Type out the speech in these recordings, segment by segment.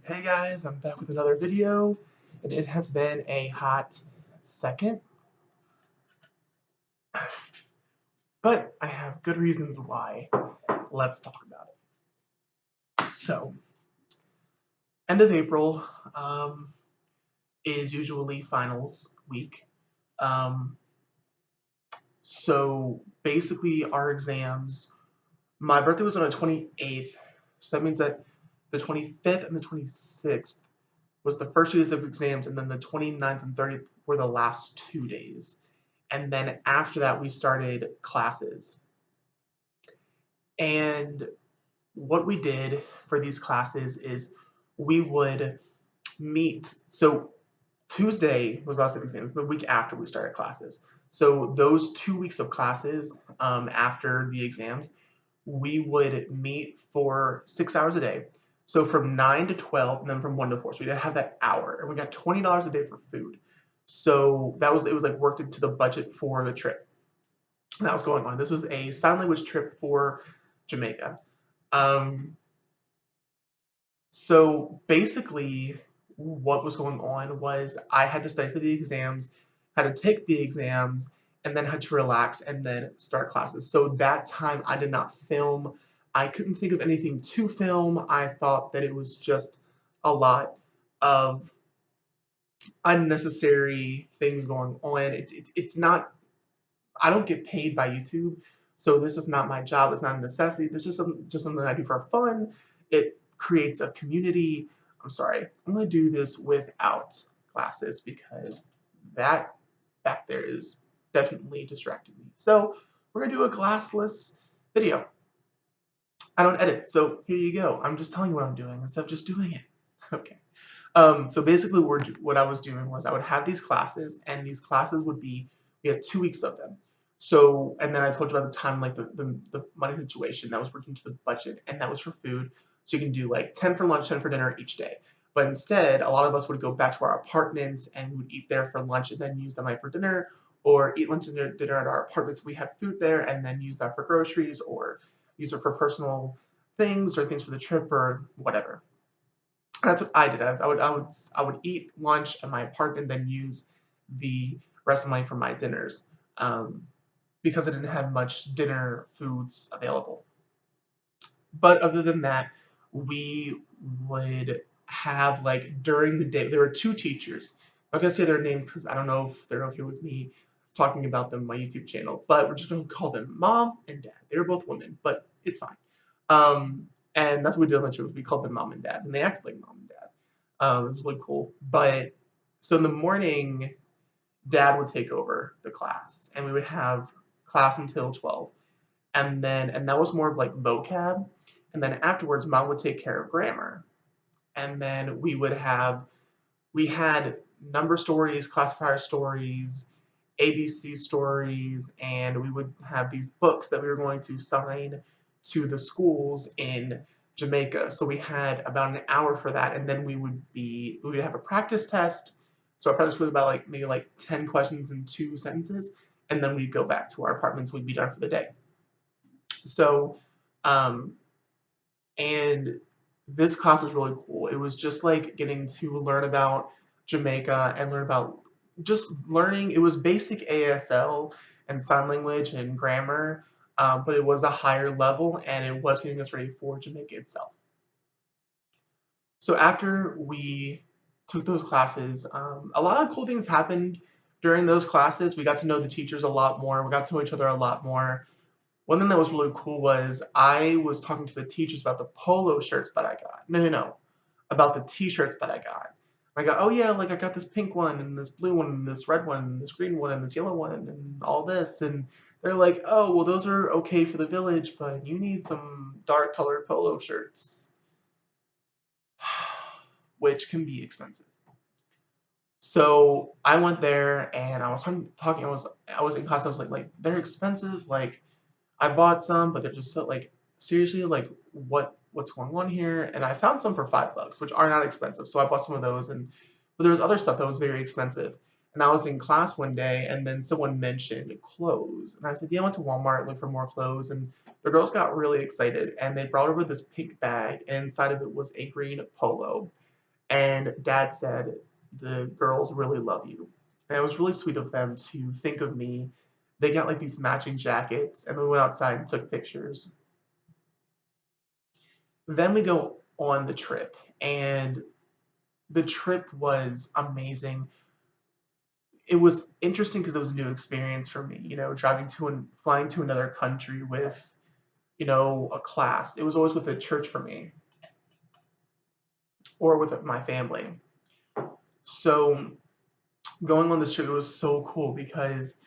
Hey guys, I'm back with another video, and it has been a hot second, but I have good reasons why. Let's talk about it. So, end of April is usually finals week. Um, so basically, our exams. My birthday was on the 28th, so that means that the 25th and the 26th was the first 2 days of exams, and then the 29th and 30th were the last 2 days. And then after that, we started classes. And what we did for these classes is we would meet. So Tuesday was last of exams, the week after we started classes. So those 2 weeks of classes after the exams, we would meet for 6 hours a day. So from 9 to 12, and then from 1 to 4. So we'd have that hour, and we got $20 a day for food. So it was like worked into the budget for the trip that was going on. This was a sign language trip for Jamaica. Um, so basically, what was going on was I had to study for the exams, had to take the exams, and then had to relax and then start classes. So that time I did not film. I couldn't think of anything to film. I thought that it was just a lot of unnecessary things going on. It's not, I don't get paid by YouTube, so this is not my job. It's not a necessity. This is just something I do for fun. It creates a community. I'm sorry. I'm going to do this without glasses because that back there is definitely distracting me. So we're going to do a glassless video. I don't edit, so here you go. I'm just telling you what I'm doing instead of just doing it. Okay. So basically, what I was doing was I would have these classes, and these classes would be we had 2 weeks of them. So, and then I told you about the time, like the money situation that was working to the budget, and that was for food. So you can do like 10 for lunch, 10 for dinner each day. But instead, a lot of us would go back to our apartments and we would eat there for lunch and then use the night for dinner, or eat lunch and dinner at our apartments. We had food there and then use that for groceries or use it for personal things or things for the trip or whatever. That's what I did. I would eat lunch at my apartment, then use the rest of the money for my dinners, um, because I didn't have much dinner foods available. But other than that, we would have like during the day. There were two teachers. I'm not gonna say their names because I don't know if they're okay with me talking about them on my YouTube channel. But we're just gonna call them Mom and Dad. They were both women, but it's fine. And that's what we did on the trip. We called them Mom and Dad, and they acted like Mom and Dad. It was really cool. But so in the morning, Dad would take over the class, and we would have class until 12, and that was more of like vocab, and then afterwards, Mom would take care of grammar, and then we had number stories, classifier stories, ABC stories, and we would have these books that we were going to sign to the schools in Jamaica. So we had about an hour for that, and then we would have a practice test. So our practice was about like maybe like 10 questions in 2 sentences, and then we'd go back to our apartments. We'd be done for the day. So, um, and this class was really cool. It was just like getting to learn about Jamaica and learn about just learning. It was basic ASL and sign language and grammar, but it was a higher level and it was getting us ready for Jamaica itself. So after we took those classes, a lot of cool things happened during those classes. We got to know the teachers a lot more. We got to know each other a lot more. One thing that was really cool was I was talking to the teachers about the polo shirts that I got. No, about the t-shirts that I got. I go, oh yeah, like I got this pink one and this blue one and this red one and this green one and this yellow one and all this. And they're like, oh, well, those are okay for the village, but you need some dark colored polo shirts, which can be expensive. So I went there and I was talking. I was in class. I was like they're expensive. Like I bought some, but they're just so like seriously like what's going on here? And I found some for $5, which are not expensive. So I bought some of those, and but there was other stuff that was very expensive. And I was in class one day, and then someone mentioned clothes, and I said, "Yeah, I went to Walmart look for more clothes." And the girls got really excited, and they brought over this pink bag, and inside of it was a green polo. And dad said, the girls really love you. And it was really sweet of them to think of me. They got like these matching jackets and we went outside and took pictures. Then we go on the trip, and the trip was amazing. It was interesting because it was a new experience for me, driving to and flying to another country with, a class. It was always with a church for me or with my family. So going on this trip, it was so cool because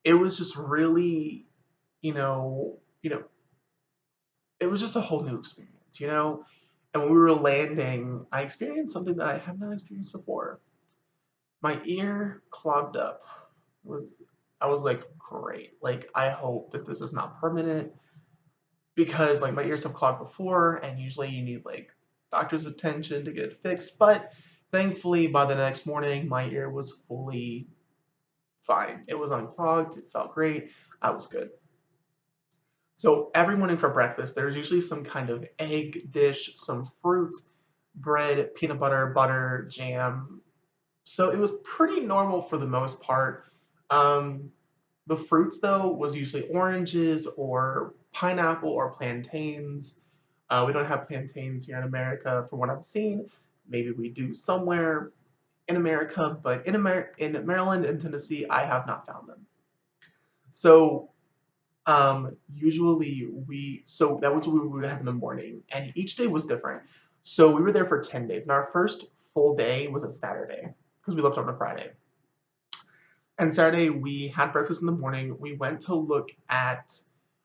it was just really, you know, you know, it was just a whole new experience. And when we were landing, I experienced something that I have not experienced before. My ear clogged up. It was I was like, great. Like I hope that this is not permanent because like my ears have clogged before and usually you need like doctor's attention to get it fixed. But thankfully by the next morning my ear was fully fine. It was unclogged, it felt great, I was good. So every morning for breakfast, there's usually some kind of egg dish, some fruit, bread, peanut butter, butter, jam. So it was pretty normal for the most part. Um, the fruits, though, was usually oranges or pineapple or plantains. We don't have plantains here in America, from what I've seen. Maybe we do somewhere in America, but in Maryland and Tennessee, I have not found them. So usually so that was what we would have in the morning, and each day was different. So we were there for 10 days, and our first full day was a Saturday because we left on a Friday. And Saturday we had breakfast in the morning. We went to look at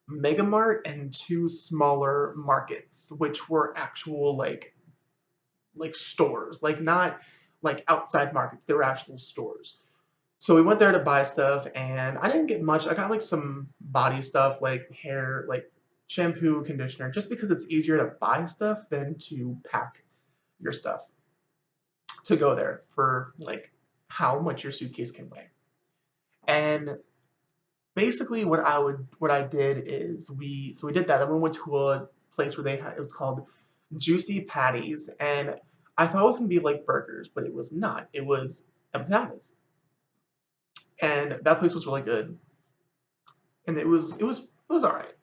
Mega Mart and two smaller markets, which were actual like stores, like not like outside markets. They were actual stores. So we went there to buy stuff, and I didn't get much. I got like some body stuff, like hair, like shampoo, conditioner, just because it's easier to buy stuff than to pack your stuff to go there for like how much your suitcase can weigh. And basically, what I did is we did that. Then we went to a place where they had it was called Juicy Patties, and I thought it was gonna be like burgers, but it was not. It was empanadas, and that place was really good, and it was all right.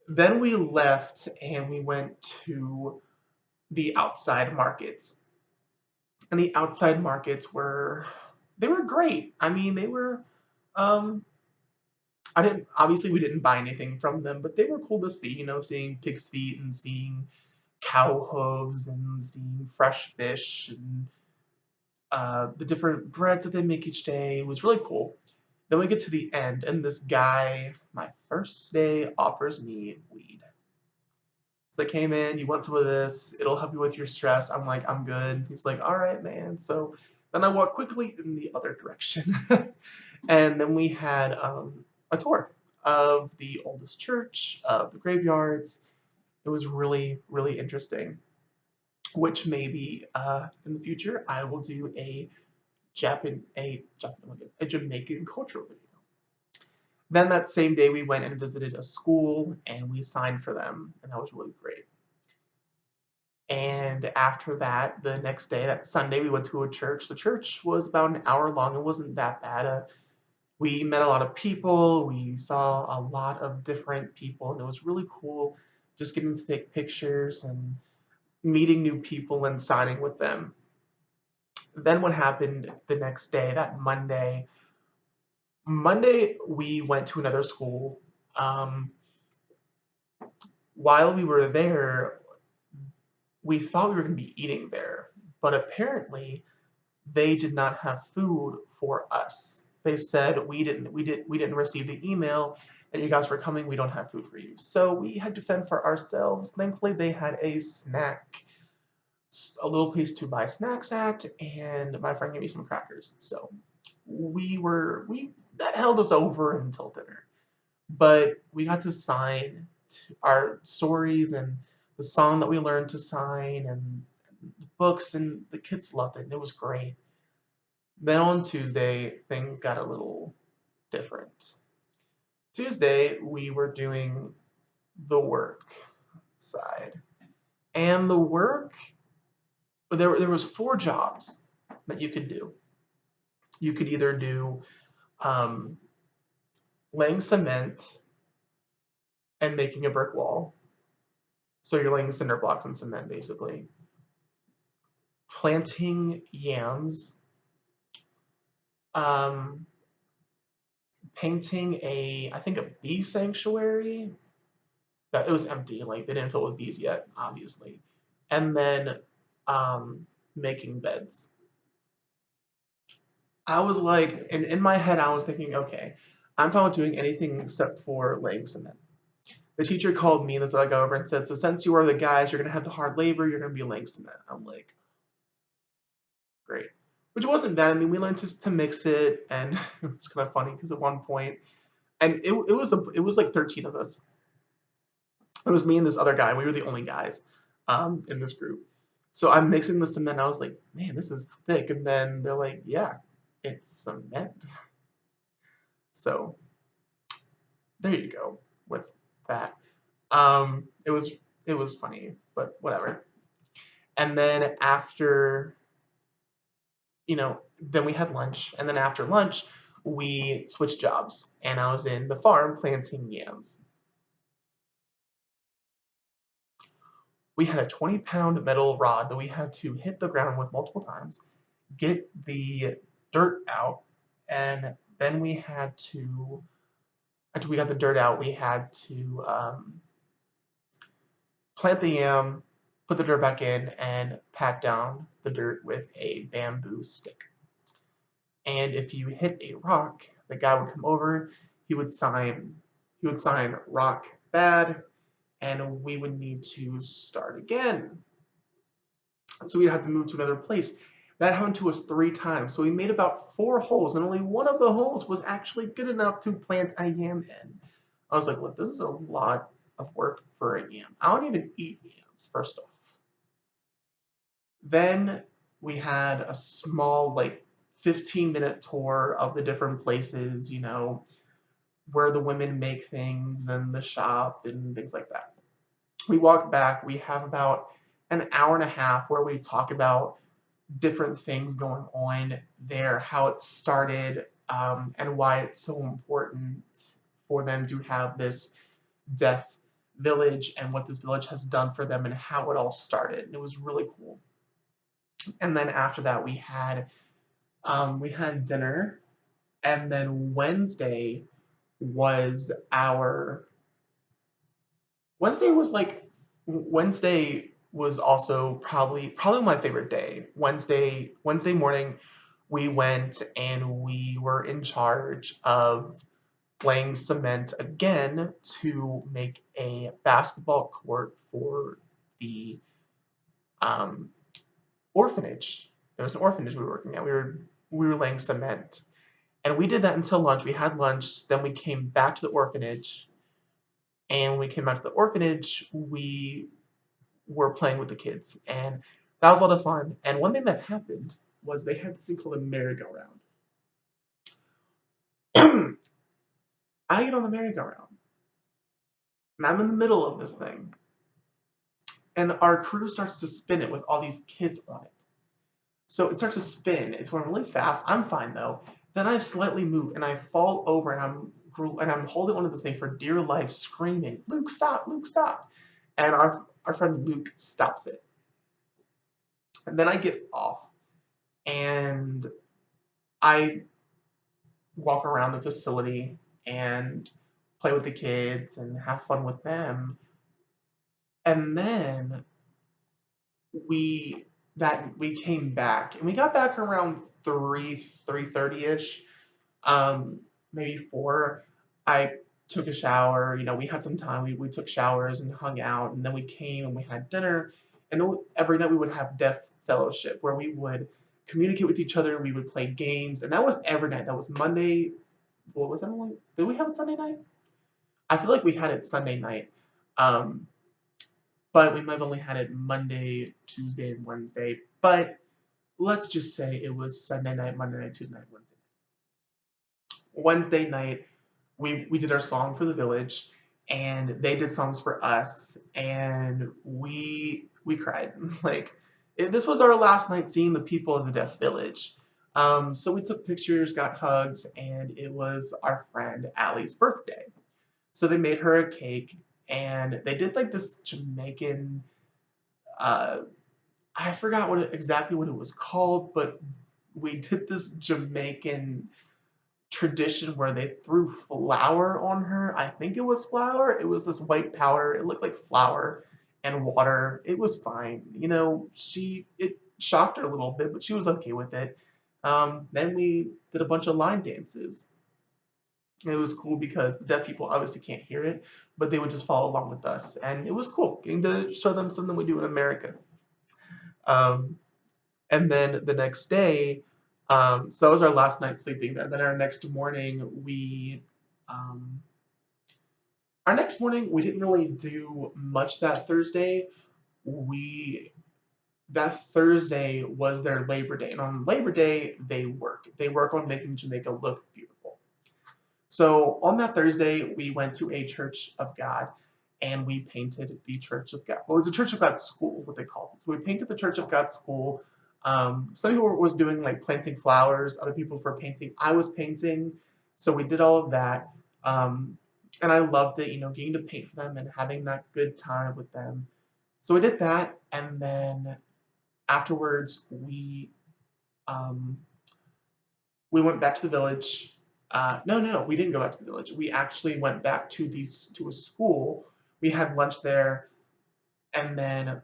Then we left and we went to the outside markets. And the outside markets were great. I mean, they were um I didn't obviously we didn't buy anything from them, but they were cool to see, seeing pig's feet and seeing cow hooves and seeing fresh fish and the different breads that they make each day. It was really cool. Then we get to the end, and this guy, my first day, offers me weed. So I came in, you want some of this, it'll help you with your stress. I'm like, I'm good. He's like, all right, man. So then I walked quickly in the other direction. And then we had a tour of the oldest church, of the graveyards. It was really, really interesting, which maybe in the future I will do a Jamaican cultural video. Then that same day we went and visited a school and we signed for them, and that was really great. And after that, the next day, that Sunday, we went to a church. The church was about an hour long. It wasn't that bad. We met a lot of people. We saw a lot of different people, and it was really cool just getting to take pictures and meeting new people and signing with them. Then what happened the next day, that Monday, we went to another school. Um, while we were there, we thought we were going to be eating there, but apparently they did not have food for us. They said we didn't receive the email that you guys were coming. We don't have food for you. So we had to fend for ourselves. Thankfully, they had a little place to buy snacks at, and my friend gave me some crackers. So we that held us over until dinner. But we got to sign our stories and the song that we learned to sign and books, and the kids loved it. And it was great. Then on Tuesday, things got a little different. Tuesday, we were doing the work side. And the work there was four jobs that you could do. You could either do um, laying cement and making a brick wall. So you're laying cinder blocks and cement basically. Planting yams, um, painting I think a bee sanctuary. It was empty, like they didn't fill it with bees yet, obviously. And then um, making beds. I was like, in my head, I was thinking, okay, I'm fine with doing anything except for laying cement. The teacher called me and this I go over and said, so since you are the guys, you're gonna have the hard labor, you're gonna be laying cement. I'm like, great. Which wasn't bad. I mean, we learned to mix it, and it was kind of funny because at one point, and it was like 13 of us. It was me and this other guy. We were the only guys in this group. So I'm mixing the cement. I was like, man, this is thick. And then they're like, yeah, it's cement. So there you go with that. It was funny, but whatever. And then after, then we had lunch, and then after lunch, we switched jobs, and I was in the farm planting yams. We had a 20-pound metal rod that we had to hit the ground with multiple times, get the dirt out, and then we had to, after we got the dirt out, we had to plant the yam, put the dirt back in, and pat down the dirt with a bamboo stick. And if you hit a rock, the guy would come over, he would sign rock bad, and we would need to start again. So we'd have to move to another place. That happened to us 3 times. So we made about 4 holes, and only one of the holes was actually good enough to plant a yam in. I was like, look, this is a lot of work for a yam. I don't even eat yams, first off. Then we had a small, like, 15-minute tour of the different places, where the women make things and the shop and things like that. We walk back, we have about an hour and a half where we talk about different things going on there, how it started, and why it's so important for them to have this deaf village and what this village has done for them and how it all started. And it was really cool. And then after that, we had dinner, and then was our Wednesday was like Wednesday was also probably my favorite day. Wednesday morning, we went and we were in charge of laying cement again to make a basketball court for the um, orphanage. There was an orphanage we were working at. We were laying cement, and we did that until lunch. We had lunch, then we came back to the orphanage, and when we came back to the orphanage, we were playing with the kids, and that was a lot of fun. And one thing that happened was they had this thing called a merry-go-round. I get on the merry-go-round, and I'm in the middle of this thing, and our crew starts to spin it with all these kids on it. So it starts to spin. It's going really fast. I'm fine though. Then I slightly move and I fall over, and I'm holding onto this thing for dear life, screaming, "Luke, stop! Luke, stop!" And our friend Luke stops it. And then I get off and I walk around the facility and play with the kids and have fun with them. And then we we came back, and we got back around 3:30 ish, maybe 4. I took a shower. We had some time. We took showers and hung out, and then we came and we had dinner. And every night we would have deaf fellowship where we would communicate with each other. We would play games, and that was every night. That was Monday. What was that? Did we have it Sunday night? I feel like we had it Sunday night. Um, but we might have only had it Monday, Tuesday, and Wednesday. But let's just say it was Sunday night, Monday night, Tuesday night, Wednesday. Wednesday night, we did our song for the village, and they did songs for us, and we cried. Like, This was our last night seeing the people of the Deaf Village. So we took pictures, got hugs, and it was our friend Allie's birthday. So they made her a cake, and they did like this Jamaican. Uh, I forgot exactly what it was called, but we did this Jamaican tradition where they threw flour on her. I think it was flour. It was this white powder. It looked like flour and water. It was fine. It shocked her a little bit, but she was okay with it. Then we did a bunch of line dances. It was cool because the deaf people obviously can't hear it, but they would just follow along with us, and it was cool getting to show them something we do in America. Um, and then the next day, so that was our last night sleeping there. Then um, our next morning, we didn't really do much that Thursday. We That Thursday was their Labor Day, and on Labor Day they work. They work on making Jamaica look beautiful. So on that Thursday, we went to a Church of God and we painted the Church of God. Well, it's a Church of God school, what they call it. So we painted the Church of God school. Some people was doing like planting flowers, other people were painting. I was painting, so we did all of that. And I loved it, getting to paint for them and having that good time with them. So we did that, and then afterwards um, we went back to the village. No, we didn't go back to the village. We actually went back to a school. We had lunch there, and then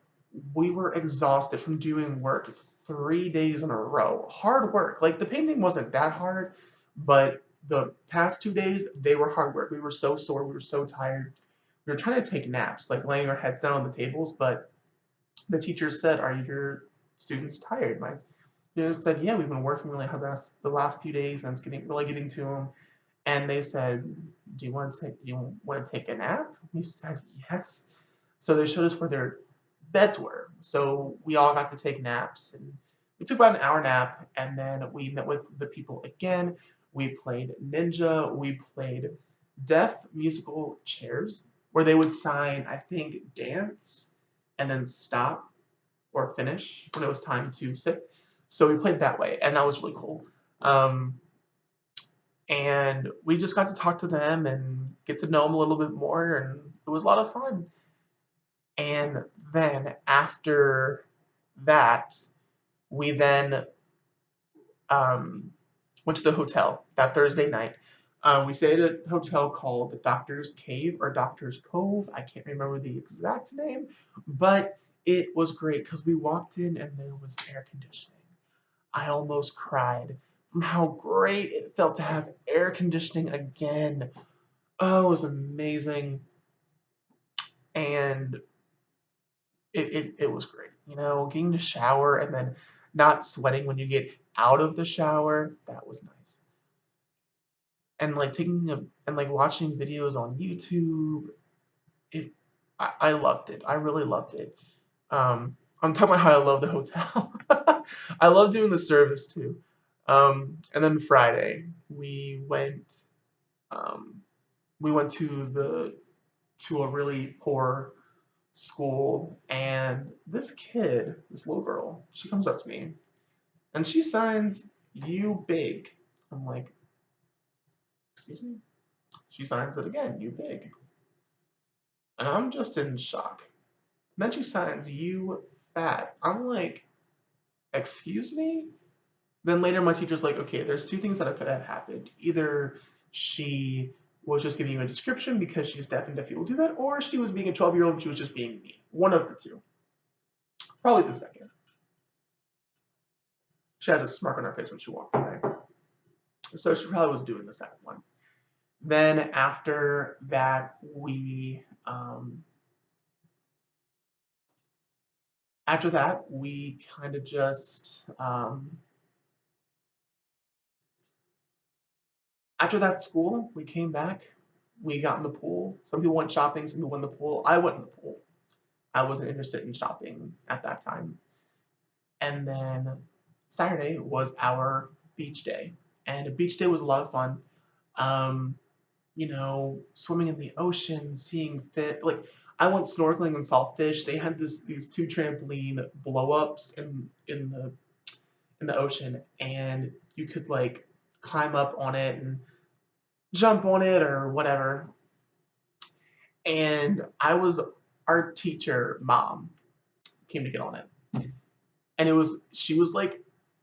we were exhausted from doing work 3 days in a row. Hard work. Like the painting wasn't that hard, but the past 2 days they were hard work. We were so sore. We were so tired. We were trying to take naps, like laying our heads down on the tables, but the teacher said, "Are your students tired?" My said, "Yeah, we've been working really hard the last few days, and it's getting to them." And they said, Do you want to take a nap?" We said, "Yes." So they showed us where their beds were. So we all got to take naps, and we took about an hour nap, and then we met with the people again. We played Ninja. We played deaf musical chairs, where they would sign, I think, dance, and then stop or finish when it was time to sit. So we played that way, and that was really cool. Um, and we just got to talk to them and get to know them a little bit more, and it was a lot of fun. And then after that, we then um, went to the hotel that Thursday night. We stayed at a hotel called the Doctor's Cave or Doctor's Cove. I can't remember the exact name, but it was great because we walked in and there was air conditioning. I almost cried from how great it felt to have air conditioning again. Oh, it was amazing. And it was great. Getting to shower and then not sweating when you get out of the shower, that was nice. And like and like watching videos on YouTube, it I loved it. I really loved it. I'm talking about how I love the hotel. I love doing the service too. And then Friday um, we went to a really poor school, and this little girl, she comes up to me and she signs "you big." I'm like, "Excuse me?" She signs it again, "you big," and I'm just in shock. And then she signs "you fat." I'm like, "Excuse me?" Then later, my teacher's like, "Okay, there's two things that could have happened. Either she was just giving you a description because she's deaf and deaf people do that, or she was being a 12-year-old and she was just being mean. One of the two. Probably the second." She had a smirk on her face when she walked away. So she probably was doing the second one. Then after that, we kind of just after that school, we came back. We got in the pool. Some people went shopping. Some people went in the pool. I went in the pool. I wasn't interested in shopping at that time. And then Saturday was our beach day, and a beach day was a lot of fun. Um, Swimming in the ocean, seeing fish. Like I went snorkeling and saw fish. They had these two trampoline blow ups in the ocean, and you could like climb up on it and jump on it or whatever. And I was our teacher mom came to get on it, and she was like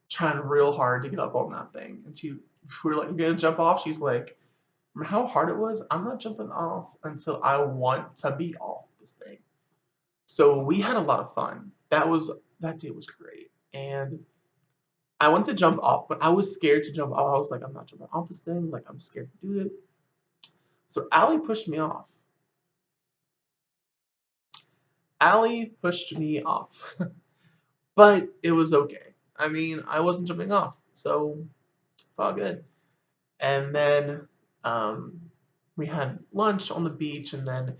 trying real hard to get up on that thing, and we were like, "You gonna jump off?" She's like, "Remember how hard it was? I'm not jumping off until I want to be off this thing." So we had a lot of fun. That day was great, and I wanted to jump off, but I was scared to jump off. I was like, "I'm not jumping off this thing. Like I'm scared to do it." So Allie pushed me off. Allie pushed me off, but it was okay. I mean, I wasn't jumping off, so it's all good. And then um, we had lunch on the beach, and then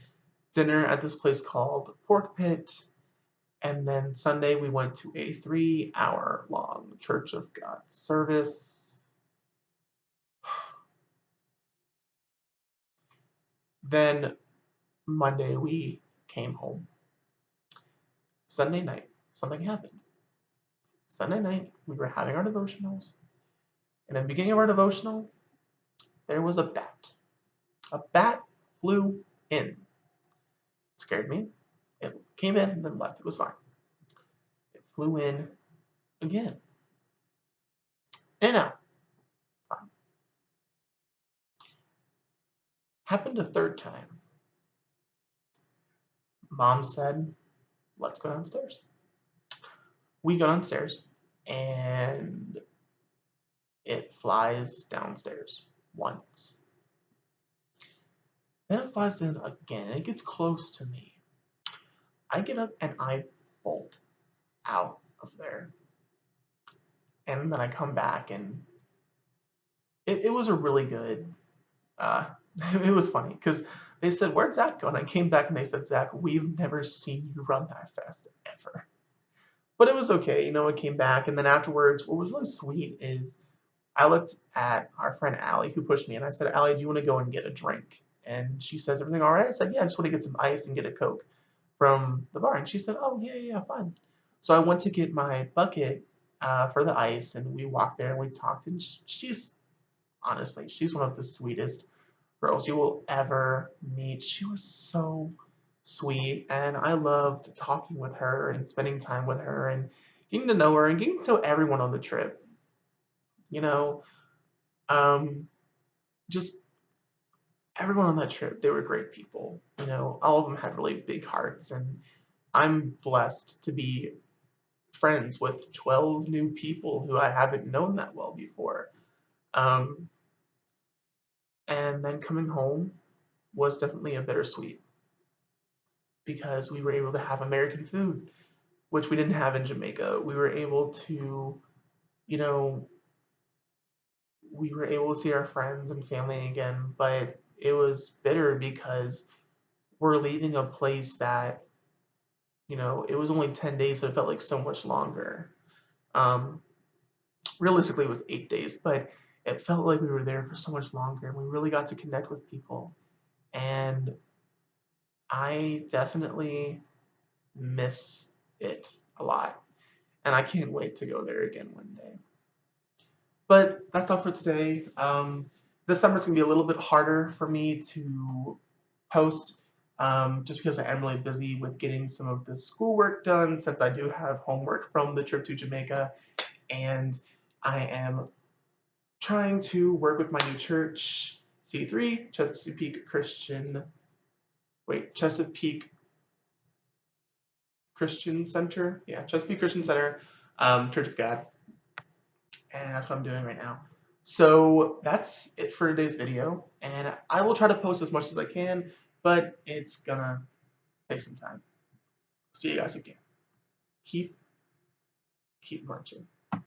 dinner at this place called Pork Pit. And then Sunday we went to a 3-hour long Church of God service. Then Monday we came home. Sunday night, something happened. Sunday night, we were having our devotionals. And in the beginning of our devotional, there was a bat. A bat flew in. It scared me. It came in and then left. It was fine. It flew in again. In and out. Fine. Happened a third time. Mom said, let's go downstairs. We go downstairs and it flies downstairs once. Then it flies in again and it gets close to me. I get up and I bolt out of there. And then I come back and it was a really good, uh, it was funny because they said, where'd Zach go? And I came back and they said, Zach, we've never seen you run that fast ever. But it was okay, it came back. And then afterwards, what was really sweet is I looked at our friend Allie who pushed me and I said, Allie, do you want to go and get a drink? And she says, everything all right? I said, yeah, I just want to get some ice and get a Coke from the bar. And she said, oh, yeah, fine. So I went to get my bucket for the ice and we walked there and we talked. And honestly, she's one of the sweetest girls you will ever meet. She was so sweet and I loved talking with her and spending time with her and getting to know her and getting to know everyone on the trip. You know, um, just everyone on that trip, they were great people. All of them had really big hearts, and I'm blessed to be friends with 12 new people who I haven't known that well before. Um, and then coming home was definitely a bittersweet because we were able to have American food, which we didn't have in Jamaica. You know, we were able to see our friends and family again, but it was bitter because we're leaving a place that, it was only 10 days, so it felt like so much longer. Um, Realistically, it was 8 days, but it felt like we were there for so much longer, and we really got to connect with people. And I definitely miss it a lot, and I can't wait to go there again one day. But that's all for today. This summer's gonna be a little bit harder for me to post, just because I am really busy with getting some of the schoolwork done since I do have homework from the trip to Jamaica, and I am trying to work with my new church, C3, Chesapeake Christian Center. Yeah, Chesapeake Christian Center, Church of God. And that's what I'm doing right now. So that's it for today's video, and I will try to post as much as I can, but it's gonna take some time. See you guys again. Keep munching.